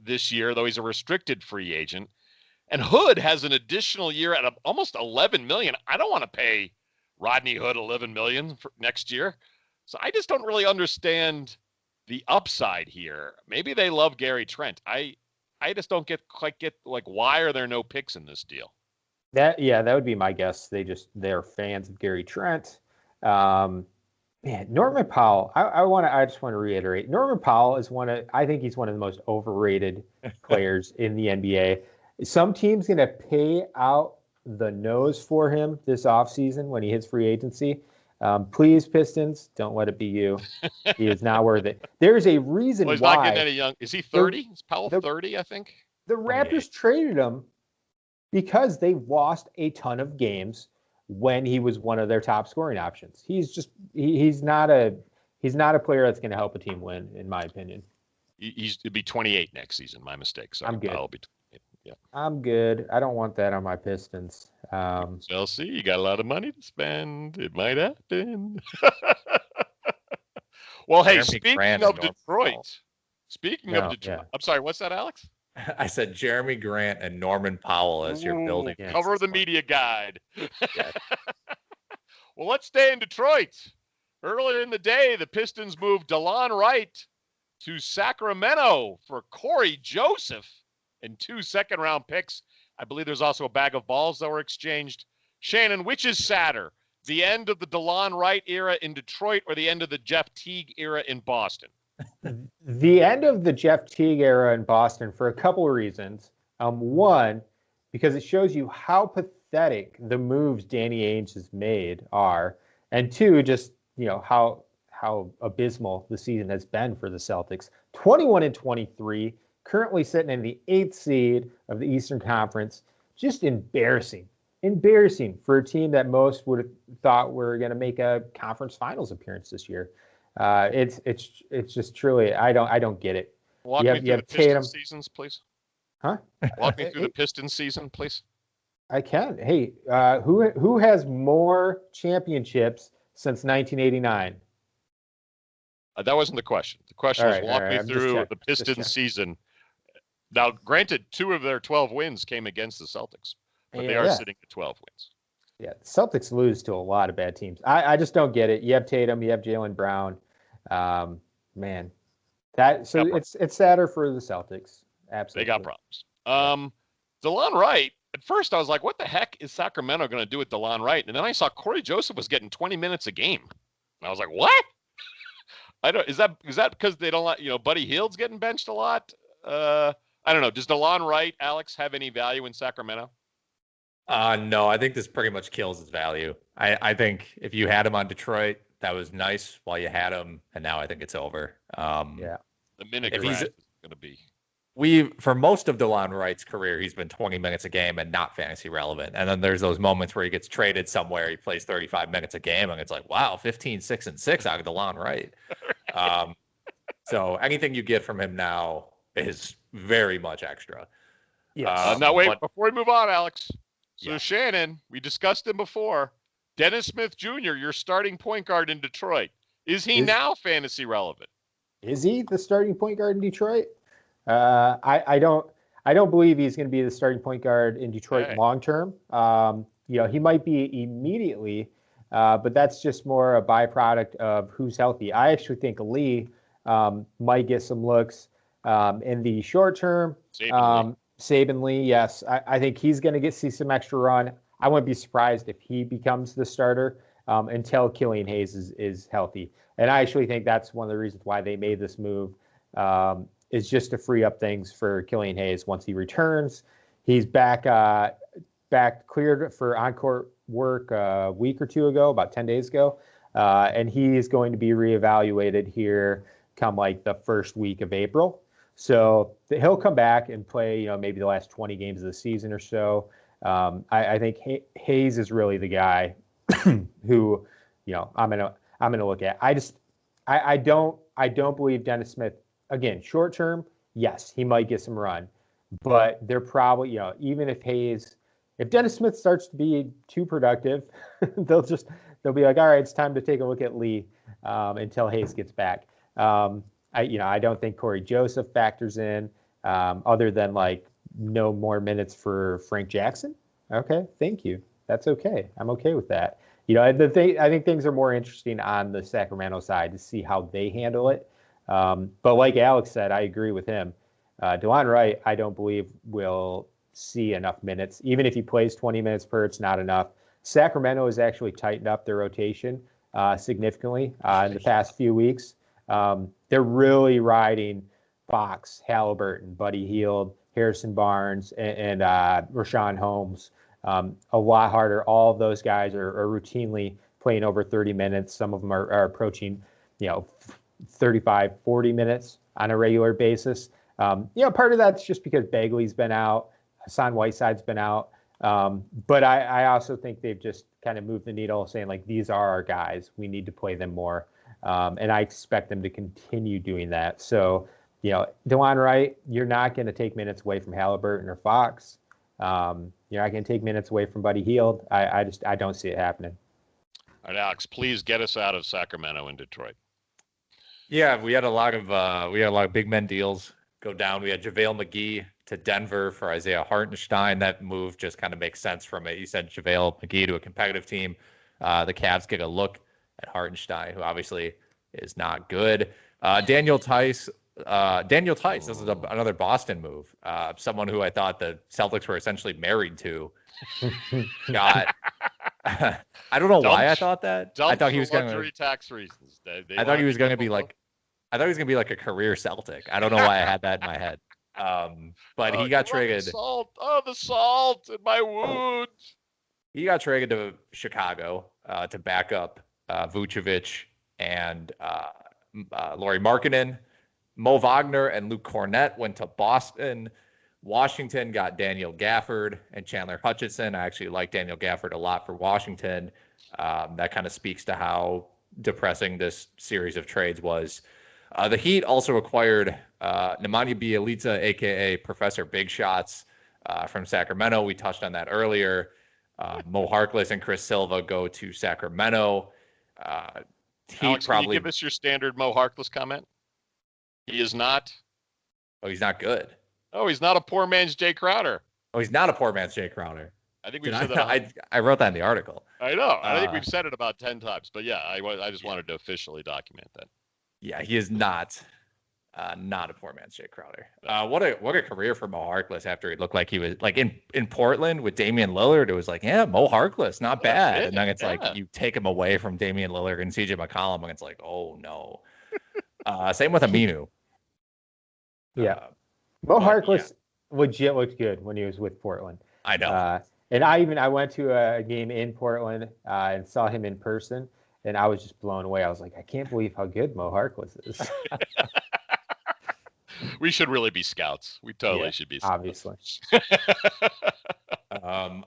this year, though he's a restricted free agent. And Hood has an additional year at almost $11 million. I don't want to pay Rodney Hood $11 million for next year. So I just don't really understand the upside here. Maybe they love Gary Trent. I just don't quite get why are there no picks in this deal? That would be my guess. They're fans of Gary Trent. Norman Powell. I just want to reiterate. Norman Powell is I think he's one of the most overrated players in the NBA. Some team's going to pay out the nose for him this offseason when he hits free agency. Please, Pistons, don't let it be you. He is not worth it. There's a reason he's why. Not getting any young. Is he 30? Is Powell 30, I think? The Raptors traded him because they lost a ton of games when he was one of their top scoring options. He's not a player that's going to help a team win, in my opinion. He'll be 28 next season. My mistake. Sorry. I'm good. I'll be 28. Yeah. I'm good. I don't want that on my Pistons. Chelsea, you got a lot of money to spend. It might happen. Well, hey, speaking of Detroit. I'm sorry, what's that, Alex? I said Jeremy Grant and Norman Powell as your building. Cover the media guide. Well, let's stay in Detroit. Earlier in the day, the Pistons moved Delon Wright to Sacramento for Corey Joseph and 2 second-round picks. I believe there's also a bag of balls that were exchanged. Shannon, which is sadder, the end of the Delon Wright era in Detroit or the end of the Jeff Teague era in Boston? The end of the Jeff Teague era in Boston for a couple of reasons. One, because it shows you how pathetic the moves Danny Ainge has made are. And two, just how abysmal the season has been for the Celtics. 21-23. Currently sitting in the 8th seed of the Eastern Conference. Just embarrassing for a team that most would have thought were going to make a conference finals appearance this year. It's just truly, I don't get it. Walk me through the Pistons seasons, please. Huh? Walk me through the Pistons season, please. I can. Hey, who has more championships since 1989? That wasn't the question. The question was walk me through the Pistons season. Now, granted, 2 of their 12 wins came against the Celtics, but they are sitting at 12 wins. Yeah, the Celtics lose to a lot of bad teams. I just don't get it. You have Tatum, you have Jaylen Brown. Man, it's sadder for the Celtics. Absolutely, they got problems. Delon Wright. At first, I was like, "What the heck is Sacramento going to do with Delon Wright?" And then I saw Corey Joseph was getting 20 minutes a game, and I was like, "What?" Is that because they don't let Buddy Hield's getting benched a lot? I don't know. Does Delon Wright, Alex, have any value in Sacramento? No, I think this pretty much kills his value. I think if you had him on Detroit, that was nice while you had him, and now I think it's over. The minute is going to be. For most of Delon Wright's career, he's been 20 minutes a game and not fantasy relevant. And then there's those moments where he gets traded somewhere, he plays 35 minutes a game, and it's like, wow, 15, 6, and 6 out of Delon Wright. So anything you get from him now is very much extra. Yes. Now, wait, before we move on, Alex. So, Shannon, we discussed him before. Dennis Smith Jr., your starting point guard in Detroit. Is he now fantasy relevant? Is he the starting point guard in Detroit? I I don't believe he's going to be the starting point guard in Detroit long term. He might be immediately, but that's just more a byproduct of who's healthy. I actually think Lee might get some looks in the short term. Saban Lee, yes. I think he's going to see some extra run. I wouldn't be surprised if he becomes the starter until Killian Hayes is healthy. And I actually think that's one of the reasons why they made this move, is just to free up things for Killian Hayes once he returns. He's back cleared for on-court work a week or two ago, about 10 days ago. And he is going to be reevaluated here come like the first week of April. So he'll come back and play, maybe the last 20 games of the season or so. I think Hayes is really the guy who, I'm gonna look at. I don't believe Dennis Smith. Again, short term, yes, he might get some run, but they're probably, even if Dennis Smith starts to be too productive, they'll be like, all right, it's time to take a look at Lee until Hayes gets back. I don't think Corey Joseph factors in, other than like no more minutes for Frank Jackson. Okay, thank you. That's okay. I'm okay with that. I think things are more interesting on the Sacramento side to see how they handle it. But like Alex said, I agree with him. Delon Wright, I don't believe will see enough minutes. Even if he plays 20 minutes per, it's not enough. Sacramento has actually tightened up their rotation significantly in the past few weeks. They're really riding Fox, Halliburton, Buddy Hield, Harrison Barnes, and Rashawn Holmes a lot harder. All of those guys are routinely playing over 30 minutes. Some of them are approaching, 35, 40 minutes on a regular basis. Part of that's just because Bagley's been out, Hassan Whiteside's been out. But I also think they've just kind of moved the needle, saying like, these are our guys. We need to play them more. And I expect them to continue doing that. So, Delon Wright, you're not going to take minutes away from Halliburton or Fox. You're not going to take minutes away from Buddy Hield. I don't see it happening. All right, Alex, please get us out of Sacramento and Detroit. Yeah, we had a lot of big men deals go down. We had JaVale McGee to Denver for Isaiah Hartenstein. That move just kind of makes sense from it. You sent JaVale McGee to a competitive team. The Cavs get a look at Hartenstein, who obviously is not good. Daniel Tice. This is another Boston move. Someone who I thought the Celtics were essentially married to. Got. I don't know why I thought that. I thought he was going to tax reasons. I thought he was going to be like. I thought he was going to be like a career Celtic. I don't know why I had that in my head. But he got traded. The salt in my wound. He got traded to Chicago to back up Vucevic and Lauri Markkanen. Mo Wagner and Luke Cornett went to Boston. Washington got Daniel Gafford and Chandler Hutchison. I actually like Daniel Gafford a lot for Washington. That kind of speaks to how depressing this series of trades was. The Heat also acquired Nemanja Bjelica, a.k.a. Professor Big Shots, from Sacramento. We touched on that earlier. Mo Harkless and Chris Silva go to Sacramento. Alex, can you give us your standard Mo Harkless comment? He is not. Oh, he's not good. Oh, he's not a poor man's Jay Crowder. Oh, he's not a poor man's Jay Crowder. I think we've said that. I wrote that in the article. I know. I think we've said it about 10 times. But yeah, I just wanted to officially document that. Yeah, he is not a poor man's Jay Crowder. What a career for Mo Harkless after he looked like he was like in Portland with Damian Lillard. It was like, yeah, Mo Harkless, not bad. And then it's like you take him away from Damian Lillard and CJ McCollum, and it's like, oh no. Same with Aminu. Yeah. Mo Harkless legit looked good when he was with Portland. I know. And I went to a game in Portland and saw him in person, and I was just blown away. I was like, I can't believe how good Mo Harkless is. We should really be scouts. We totally should be scouts. Obviously.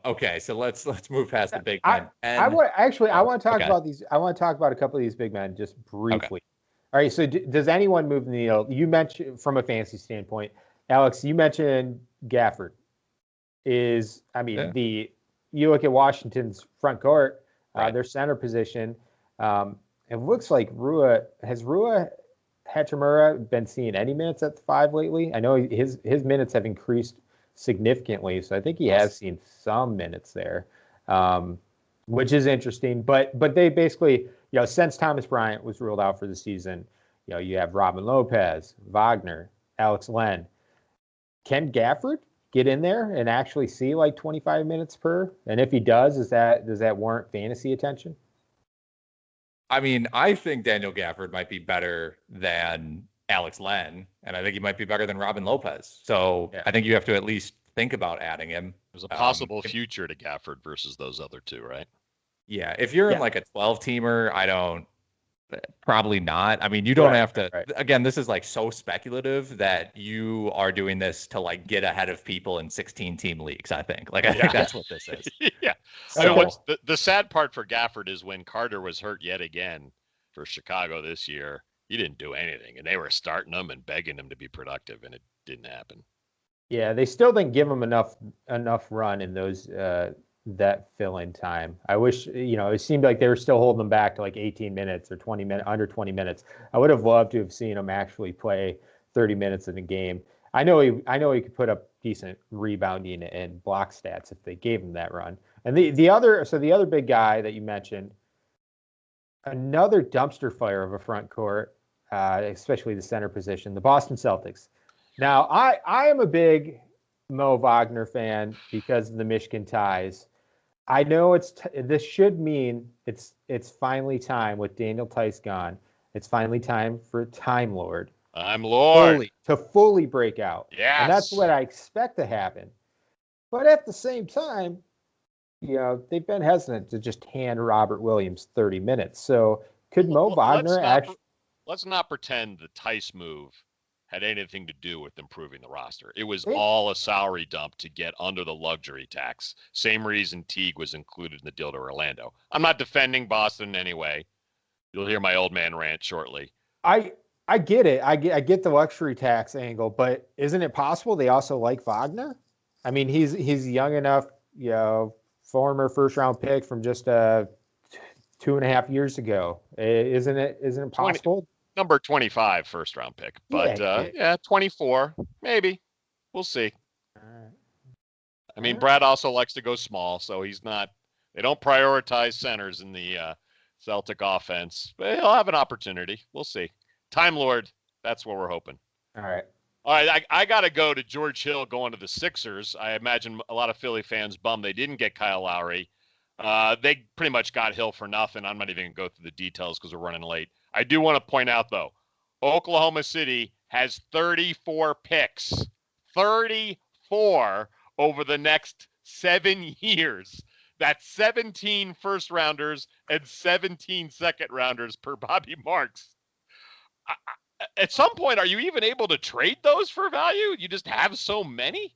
Okay, so let's move past the big men. I want to talk about these. I want to talk about a couple of these big men just briefly. Okay. All right. So does anyone move the needle? You mentioned from a fantasy standpoint, Alex. You mentioned Gafford. You look at Washington's front court, their center position. It looks like Rua Hachimura been seeing any minutes at the 5 lately? I know his minutes have increased significantly. So I think he has seen some minutes there, which is interesting. But they basically, since Thomas Bryant was ruled out for the season, you have Robin Lopez, Wagner, Alex Len. Can Gafford get in there and actually see like 25 minutes per? And if he does, does that warrant fantasy attention? I mean, I think Daniel Gafford might be better than Alex Len, and I think he might be better than Robin Lopez. So I think you have to at least think about adding him. There's a possible future to Gafford versus those other two, right? Yeah. If you're in like a 12-teamer, probably not. I mean, you don't have to. Right. Again, this is like so speculative that you are doing this to like get ahead of people in 16-team leagues. I think that's what this is. Yeah. So what's the sad part for Gafford is when Carter was hurt yet again for Chicago this year, he didn't do anything, and they were starting him and begging him to be productive, and it didn't happen. Yeah, they still didn't give him enough run in those that fill-in time. I wish, it seemed like they were still holding him back to like 18 minutes or 20 minutes, under 20 minutes. I would have loved to have seen him actually play 30 minutes in a game. I know he could put up decent rebounding and block stats if they gave him that run. And the other big guy that you mentioned, another dumpster fire of a front court, especially the center position, the Boston Celtics. Now, I am a big Mo Wagner fan because of the Michigan ties. I know this should mean it's finally time with Daniel Tice gone. It's finally time for Time Lord. I'm Lord. To fully break out. Yes. And that's what I expect to happen. But at the same time, they've been hesitant to just hand Robert Williams 30 minutes. So could Mo Wagner actually... Let's not pretend the Tice move had anything to do with improving the roster. It was all a salary dump to get under the luxury tax. Same reason Teague was included in the deal to Orlando. I'm not defending Boston in any way. You'll hear my old man rant shortly. I get it. I get the luxury tax angle, but isn't it possible they also like Wagner? I mean, he's young enough, former first-round pick from just 2.5 years ago. Isn't it possible? Number 25 first-round pick, but 24, maybe. We'll see. I mean, Brad also likes to go small, so he's not. They don't prioritize centers in the Celtic offense, but he'll have an opportunity. We'll see. Time Lord, that's what we're hoping. All right. I got to go to George Hill going to the Sixers. I imagine a lot of Philly fans bummed they didn't get Kyle Lowry. They pretty much got Hill for nothing. I'm not even going to go through the details because we're running late. I do want to point out, though, Oklahoma City has 34 picks. 34 over the next 7 years. That's 17 first-rounders and 17 second-rounders per Bobby Marks. At some point, are you even able to trade those for value? You just have so many?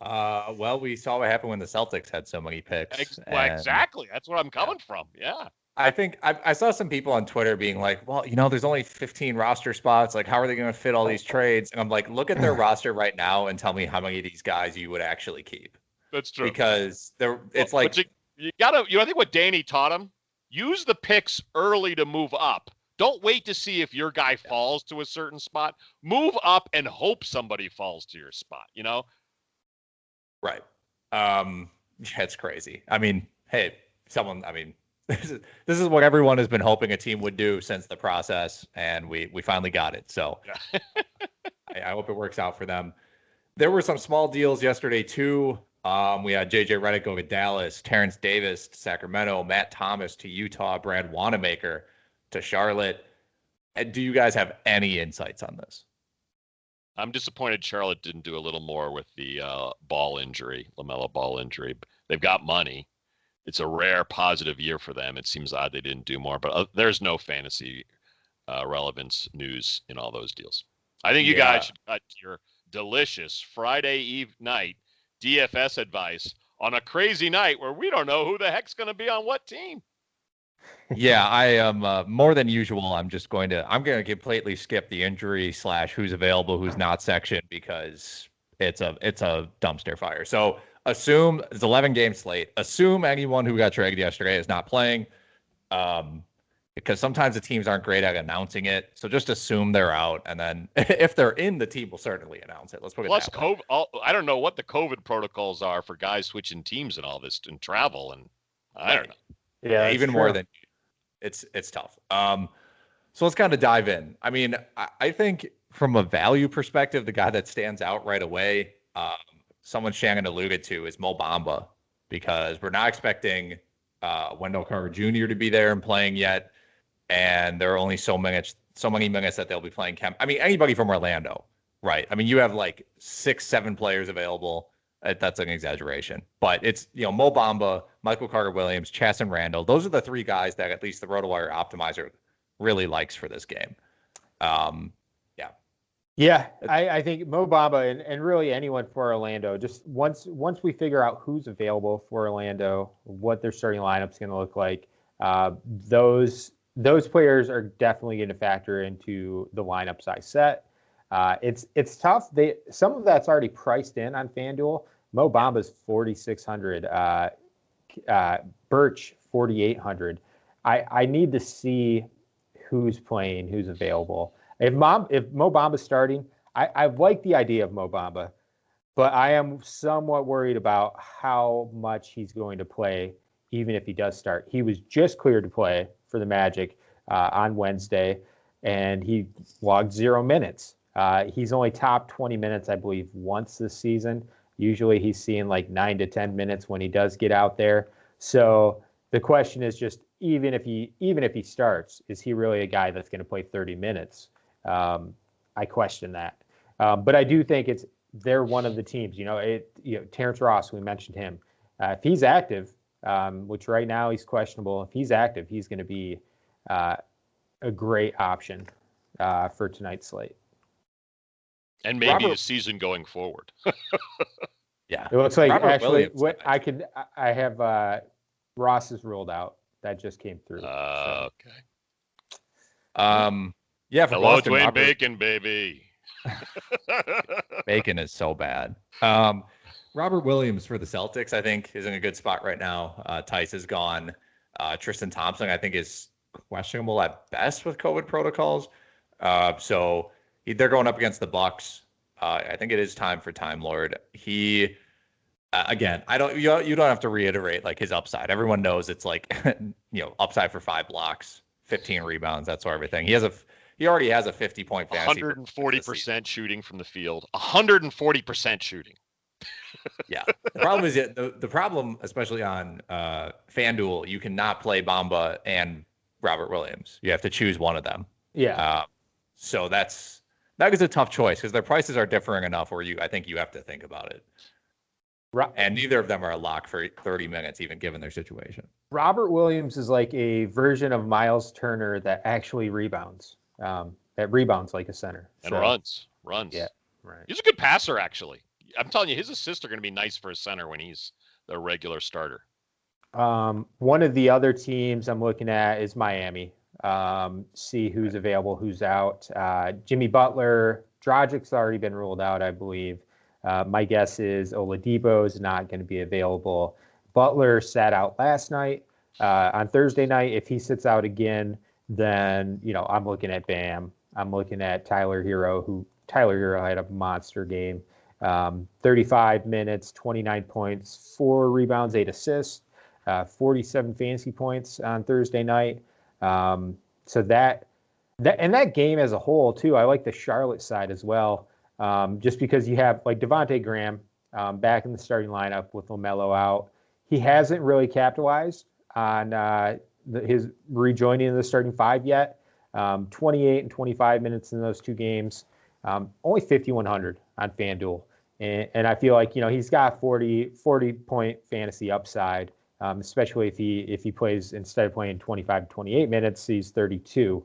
Well, we saw what happened when the Celtics had so many picks. Exactly. That's what I'm coming from. Yeah. I think I saw some people on Twitter being like, well, there's only 15 roster spots. Like, how are they going to fit all these trades? And I'm like, look at their roster right now and tell me how many of these guys you would actually keep. That's true. Because it's like you gotta. I think what Danny taught him: use the picks early to move up. Don't wait to see if your guy falls to a certain spot. Move up and hope somebody falls to your spot. Right. It's crazy. I mean, hey, this is what everyone has been hoping a team would do since the process, and we finally got it. So yeah. I hope it works out for them. There were some small deals yesterday too. We had JJ Redick go to Dallas, Terrence Davis to Sacramento, Matt Thomas to Utah, Brad Wanamaker to Charlotte. Do you guys have any insights on this? I'm disappointed Charlotte didn't do a little more with the LaMelo ball injury. They've got money. It's a rare positive year for them. It seems odd they didn't do more, but there's no fantasy relevance news in all those deals. I think you guys should cut your delicious Friday Eve night DFS advice on a crazy night where we don't know who the heck's going to be on what team. Yeah, I am more than usual. I'm going to completely skip the injury / who's available, who's not section because it's a dumpster fire. So assume it's 11 game slate. Assume anyone who got traded yesterday is not playing. because sometimes the teams aren't great at announcing it. So just assume they're out, and then if they're in, the team will certainly announce it. Let's put it Plus, that way. I don't know what the COVID protocols are for guys switching teams and all this and travel, and I don't know. Yeah, even more than it's tough. So let's kind of dive in. I mean, I think from a value perspective, the guy that stands out right away, someone Shannon alluded to, is Mo Bamba, because we're not expecting Wendell Carter Jr. to be there and playing yet, and there are only so many minutes that they'll be playing. I mean, anybody from Orlando, right? I mean, you have like 6-7 players available. That's an exaggeration, but it's, Mo Bamba, Michael Carter-Williams, Chasson Randall. Those are the three guys that at least the RotoWire optimizer really likes for this game. Yeah, I think Mo Bamba and really anyone for Orlando, just once we figure out who's available for Orlando, what their starting lineup's going to look like, those players are definitely going to factor into the lineups I set. It's tough. Some of that's already priced in on FanDuel. Mo Bamba's 4,600, Birch 4,800. I need to see who's playing, who's available. If Mo Bamba's starting, I like the idea of Mo Bamba, but I am somewhat worried about how much he's going to play, even if he does start. He was just cleared to play for the Magic on Wednesday, and he logged 0 minutes. He's only topped 20 minutes, I believe, once this season. Usually he's seeing like 9 to 10 minutes when he does get out there. So the question is just, even if he starts, is he really a guy that's going to play 30 minutes? I question that. But I do think they're one of the teams. Terence Ross, we mentioned him. If he's active, which right now he's questionable, if he's active, he's going to be a great option for tonight's slate. And maybe the season going forward. Yeah, it looks like Robert actually Williams, I have Ross is ruled out. That just came through. Okay. Yeah. For Hello, Boston, Dwayne Bacon, baby. Bacon is so bad. Robert Williams for the Celtics, I think, is in a good spot right now. Tice is gone. Tristan Thompson, I think, is questionable at best with COVID protocols. So they're going up against the Bucks. I think it is time for Time Lord. He, again, you don't have to reiterate like his upside. Everyone knows it's like, upside for 5 blocks, 15 rebounds, that sort of everything. He already has a 50-point fantasy. 140% shooting from the field. 140% shooting. Yeah. The problem is the problem, especially on FanDuel, you cannot play Bamba and Robert Williams. You have to choose one of them. Yeah. So that is a tough choice because their prices are differing enough where I think you have to think about it. And neither of them are a lock for 30 minutes, even given their situation. Robert Williams is like a version of Miles Turner that actually rebounds. That rebounds like a center. And runs. Yeah, right. He's a good passer, actually. I'm telling you, his assists are going to be nice for a center when he's the regular starter. One of the other teams I'm looking at is Miami. See who's available, who's out. Jimmy Butler, Dragic's already been ruled out, I believe. My guess is Oladipo is not going to be available. Butler sat out last night. On Thursday night, if he sits out again, then, I'm looking at Bam. I'm looking at Tyler Hero had a monster game. 35 minutes, 29 points, 4 rebounds, 8 assists, 47 fantasy points on Thursday night. So that game as a whole too, I like the Charlotte side as well. Just because you have like Devontae Graham back in the starting lineup with LaMelo out. He hasn't really capitalized on his rejoining the starting 5 yet. 28 and 25 minutes in those 2 games. Only 5,100 on FanDuel. And I feel like, he's got 40 point fantasy upside, especially if he plays, instead of playing 25 to 28 minutes, he's 32.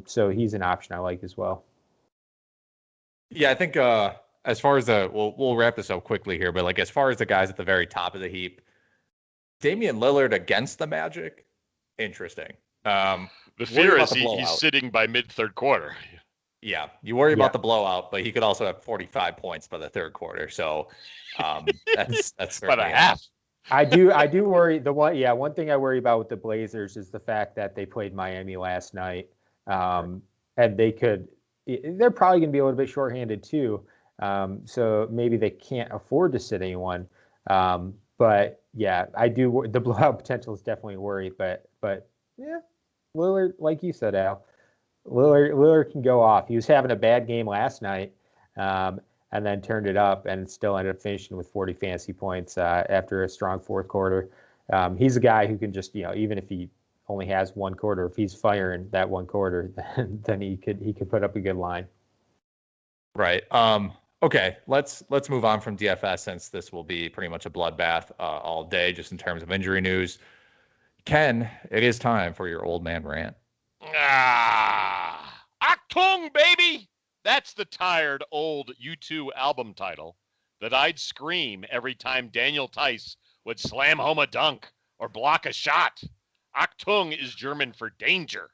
So he's an option I like as well. Yeah, I think as far as we'll wrap this up quickly here, but like as far as the guys at the very top of the heap, Damian Lillard against the Magic, interesting. The fear is he's sitting by mid-third quarter. Yeah, you worry about the blowout, but he could also have 45 points by the third quarter. So that's about a half. I do worry. One thing I worry about with the Blazers is the fact that they played Miami last night, and they're probably going to be a little bit shorthanded too. So maybe they can't afford to sit anyone. But yeah, I do. The blowout potential is definitely a worry. But yeah, Lillard, like you said, Al, Lillard can go off. He was having a bad game last night. And then turned it up and still ended up finishing with 40 fantasy points after a strong fourth quarter. He's a guy who can just, even if he only has one quarter, if he's firing that one quarter, then he could put up a good line. Right. Okay. Let's move on from DFS since this will be pretty much a bloodbath all day, just in terms of injury news. Ken, it is time for your old man rant. Achtung, baby! That's the tired old U2 album title that I'd scream every time Daniel Tice would slam home a dunk or block a shot. Achtung is German for danger.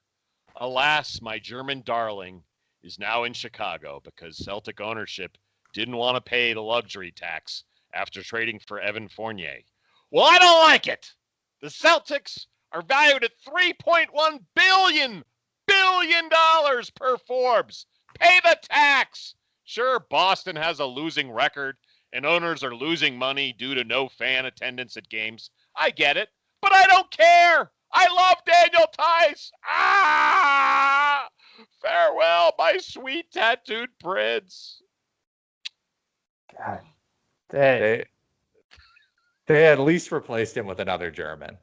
Alas, my German darling is now in Chicago because Celtic ownership didn't want to pay the luxury tax after trading for Evan Fournier. Well, I don't like it. The Celtics are valued at $3.1 billion per Forbes. Pay the tax. Sure, Boston has a losing record and owners are losing money due to no fan attendance at games. I get it, but I don't care. I love Daniel Tice. Farewell, my sweet tattooed prince. God, They at least replaced him with another German.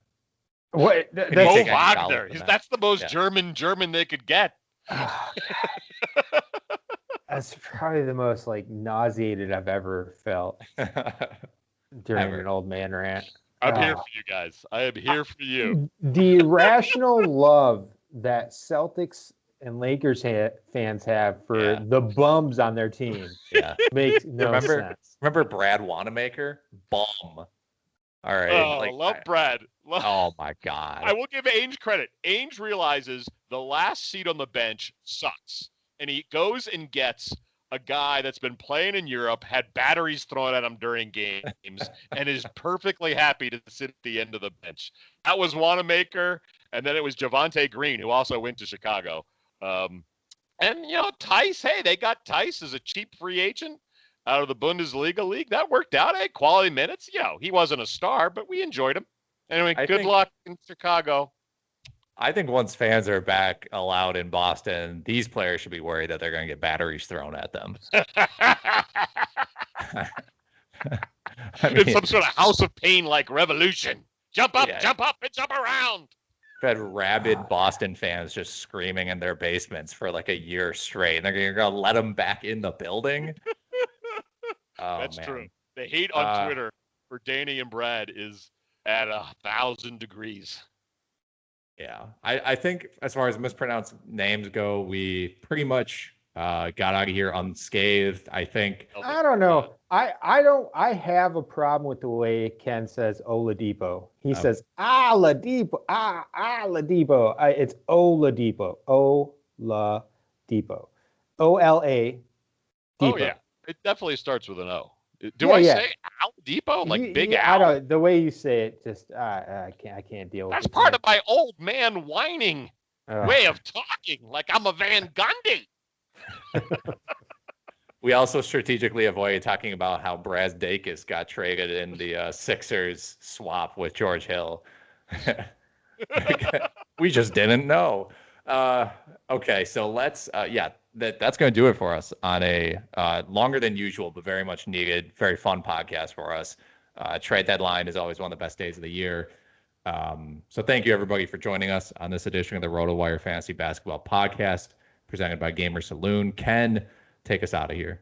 What? Mo Wagner. That's the most German they could get. That's probably the most nauseated I've ever felt during an old man rant. I'm here for you guys. I am here for you. The irrational love that Celtics and Lakers fans have for the bums on their team makes no sense. Remember Brad Wanamaker? Bum. All right. Love Brad. Oh my God. I will give Ainge credit. Ainge realizes the last seat on the bench sucks. And he goes and gets a guy that's been playing in Europe, had batteries thrown at him during games, and is perfectly happy to sit at the end of the bench. That was Wanamaker, and then it was Javonte Green, who also went to Chicago. Tice, hey, they got Tice as a cheap free agent out of the Bundesliga league. That worked out. Hey, quality minutes. He wasn't a star, but we enjoyed him. Anyway, good luck in Chicago. I think once fans are back allowed in Boston, these players should be worried that they're going to get batteries thrown at them. It's some sort of House of Pain-like revolution. Jump up, and jump around. I've had rabid Boston fans just screaming in their basements for a year straight. And they're going to let them back in the building. That's true. The hate on Twitter for Danny and Brad is at 1,000 degrees. Yeah, I think as far as mispronounced names go, we pretty much got out of here unscathed. I think. I don't know. I have a problem with the way Ken says Oladipo. He says Oladipo. Oladipo. It's Oladipo. Oladipo. O-L-A. Oh yeah, it definitely starts with an O. Do I say Al-Depot? Big Al? I don't. The way you say it, just I can't deal with it. That's part of my old man whining way of talking, like I'm a Van Gundy. We also strategically avoided talking about how Brazdeikis got traded in the Sixers swap with George Hill. We just didn't know. Okay, so let's that's going to do it for us on a longer than usual, but very much needed, very fun podcast for us. Trade deadline is always one of the best days of the year. So thank you, everybody, for joining us on this edition of the RotoWire Fantasy Basketball Podcast, presented by Gamer Saloon. Ken, take us out of here.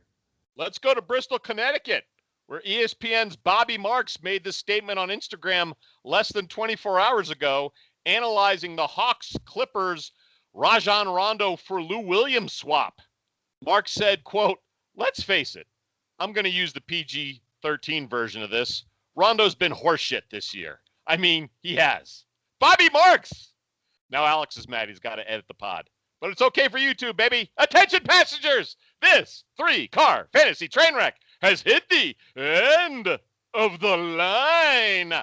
Let's go to Bristol, Connecticut, where ESPN's Bobby Marks made this statement on Instagram less than 24 hours ago, analyzing the Hawks-Clippers Rajon Rondo for Lou Williams swap. Mark said, quote, "Let's face it, I'm going to use the PG-13 version of this. Rondo's been horseshit this year. I mean, he has." Bobby Marks! Now Alex is mad. He's got to edit the pod. But it's okay for you too, baby. Attention passengers! This 3-car fantasy train wreck has hit the end of the line.